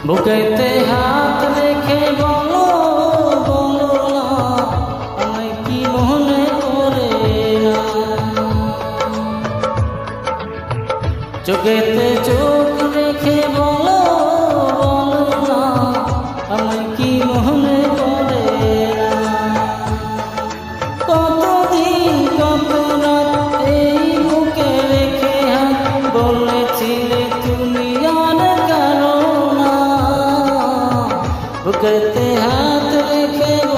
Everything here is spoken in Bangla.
বুকেতে হাত রেখে বলো বলো না আমায় কি মনে করে না, চোখেতে চোখ রেখে বলো বলো না আমায় কি মনে করে না। কতদিন কত রাত এই বুকে রেখে হাত বলেছিলে তুমি আর কারো না, বুকেতে